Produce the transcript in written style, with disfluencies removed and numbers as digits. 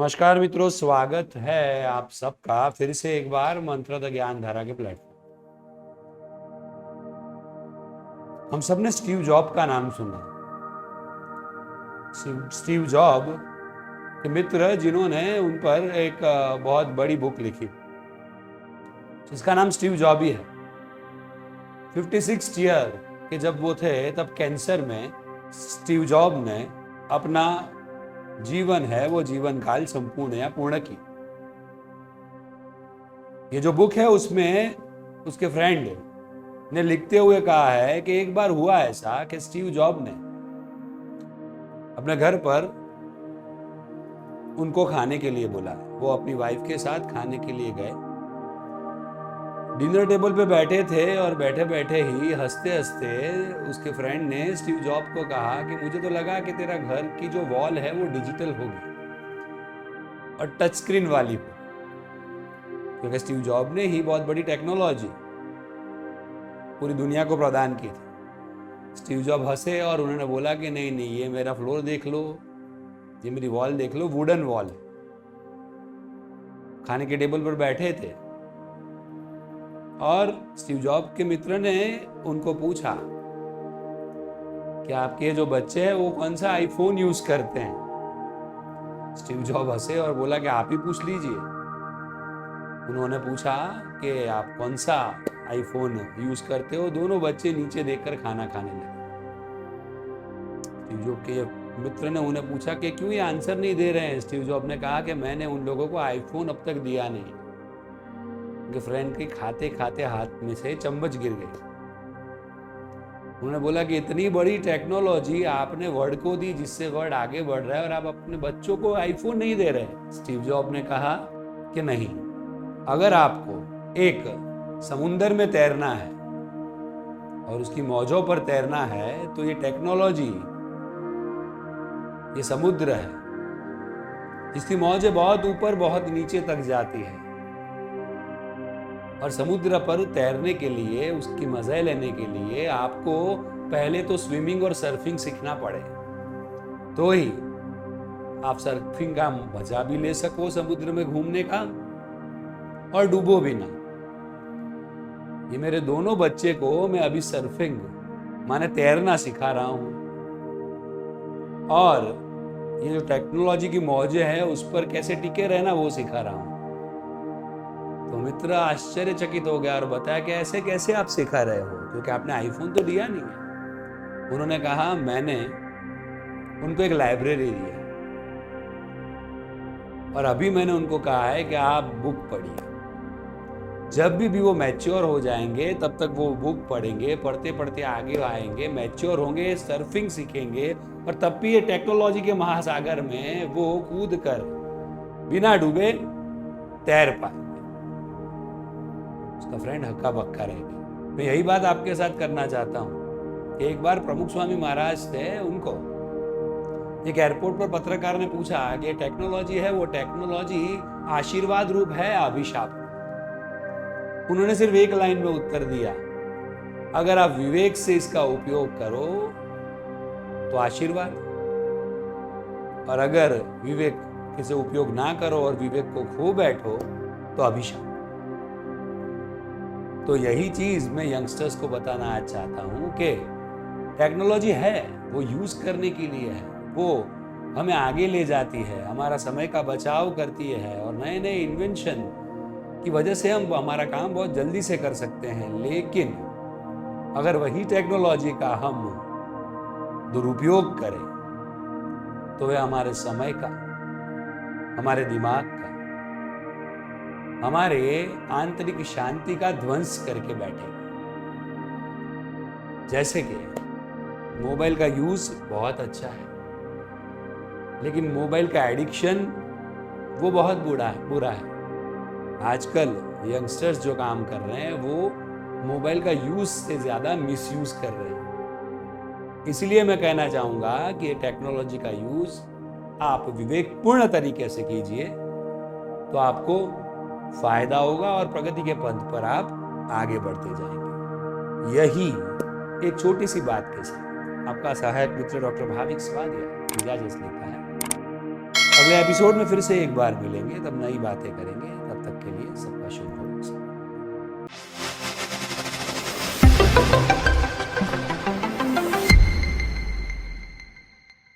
नमस्कार मित्रों, स्वागत है आप सबका फिर से एक बार मंत्र द ज्ञान धारा के प्लेटफॉर्म। हम सबने स्टीव जॉब का नाम सुना। स्टीव जॉब के मित्र जिन्होंने उन पर एक बहुत बड़ी बुक लिखी जिसका नाम स्टीव जॉब ही है। 56 ईयर के जब वो थे तब कैंसर में स्टीव जॉब ने अपना जीवन है वो जीवन काल संपूर्ण या पूर्ण की। ये जो बुक है उसमें उसके फ्रेंड ने लिखते हुए कहा है कि एक बार हुआ ऐसा कि स्टीव जॉब ने अपने घर पर उनको खाने के लिए बुलाया। वो अपनी वाइफ के साथ खाने के लिए गए। डिनर टेबल पे बैठे थे और बैठे बैठे ही हंसते हंसते उसके फ्रेंड ने स्टीव जॉब को कहा कि मुझे तो लगा कि तेरा घर की जो वॉल है वो डिजिटल होगी और टच स्क्रीन वाली हो, क्योंकि स्टीव जॉब ने ही बहुत बड़ी टेक्नोलॉजी पूरी दुनिया को प्रदान की थी। स्टीव जॉब हंसे और उन्होंने बोला कि नहीं नहीं, ये मेरा फ्लोर देख लो, ये मेरी वॉल देख लो, वुडन वॉल है। खाने के टेबल पर बैठे थे और स्टीव जॉब के मित्र ने उनको पूछा कि आपके जो बच्चे हैं वो कौन सा आईफोन यूज करते हैं। स्टीव जॉब हंसे और बोला कि आप ही पूछ लीजिए। उन्होंने पूछा कि आप कौन सा आईफोन यूज करते हो। दोनों बच्चे नीचे देखकर खाना खाने लगे। स्टीव जॉब के मित्र ने उन्हें पूछा कि क्यों ये आंसर नहीं दे रहे हैं। स्टीव जॉब ने कहा कि मैंने उन लोगों को आईफोन अब तक दिया नहीं। उनके फ्रेंड के खाते खाते हाथ में से चम्मच गिर गई। उन्होंने बोला कि इतनी बड़ी टेक्नोलॉजी आपने वर्ड को दी जिससे वर्ड आगे बढ़ रहा है और आप अपने बच्चों को आईफोन नहीं दे रहे। स्टीव जॉब ने कहा कि नहीं, अगर आपको एक समुंदर में तैरना है और उसकी मौजों पर तैरना है तो ये टेक्नोलॉजी, ये समुद्र है, इसकी मौजें बहुत ऊपर बहुत नीचे तक जाती है और समुद्र पर तैरने के लिए, उसकी मजे लेने के लिए आपको पहले तो स्विमिंग और सर्फिंग सीखना पड़े, तो ही आप सर्फिंग का मजा भी ले सको समुद्र में घूमने का और डूबो भी ना। ये मेरे दोनों बच्चे को मैं अभी सर्फिंग माने तैरना सिखा रहा हूं और ये जो टेक्नोलॉजी की मौजें हैं उस पर कैसे टिके रहना वो सिखा रहा हूं। तो मित्र आश्चर्यचकित हो गया और बताया कि ऐसे कैसे आप सिखा रहे हो, क्योंकि आपने आईफोन तो दिया नहीं है। उन्होंने कहा मैंने उनको एक लाइब्रेरी दी है और अभी मैंने उनको कहा है कि आप बुक पढ़िए। जब भी वो मैच्योर हो जाएंगे तब तक वो बुक पढ़ेंगे, पढ़ते पढ़ते आगे आएंगे, मैच्योर होंगे, सर्फिंग सीखेंगे और तब भी ये टेक्नोलॉजी के महासागर में वो कूद कर बिना डूबे तैर पाए। उसका फ्रेंड हक्का बक्का रह गया। मैं यही बात आपके साथ करना चाहता हूं कि एक बार प्रमुख स्वामी महाराज थे, उनको एक एयरपोर्ट पर पत्रकार ने पूछा कि टेक्नोलॉजी है, वो टेक्नोलॉजी आशीर्वाद रूप है अभिशाप। उन्होंने सिर्फ एक लाइन में उत्तर दिया, अगर आप विवेक से इसका उपयोग करो तो आशीर्वाद, और अगर विवेक से उपयोग ना करो और विवेक को खो बैठो तो अभिशाप। तो यही चीज मैं यंगस्टर्स को बताना आज चाहता हूं कि टेक्नोलॉजी है, वो यूज करने के लिए है, वो हमें आगे ले जाती है, हमारा समय का बचाव करती है और नए नए इन्वेंशन की वजह से हम हमारा काम बहुत जल्दी से कर सकते हैं। लेकिन अगर वही टेक्नोलॉजी का हम दुरुपयोग करें तो वह हमारे समय का, हमारे दिमाग का, हमारे आंतरिक शांति का ध्वंस करके बैठेगा। जैसे कि मोबाइल का यूज बहुत अच्छा है, लेकिन मोबाइल का एडिक्शन वो बहुत बुरा है। आजकल यंगस्टर्स जो काम कर रहे हैं वो मोबाइल का यूज से ज्यादा मिसयूज कर रहे हैं। इसलिए मैं कहना चाहूंगा कि टेक्नोलॉजी का यूज आप विवेकपूर्ण तरीके से कीजिए तो आपको फायदा होगा और प्रगति के पथ पर आप आगे बढ़ते जाएंगे। यही एक छोटी सी बात के साथ आपका सहायक मित्र डॉक्टर भाविक स्वादिया इजाजत लेता है। अगले एपिसोड में फिर से एक बार मिलेंगे, तब नई बातें करेंगे। तब तक के लिए सबका शुभ हो।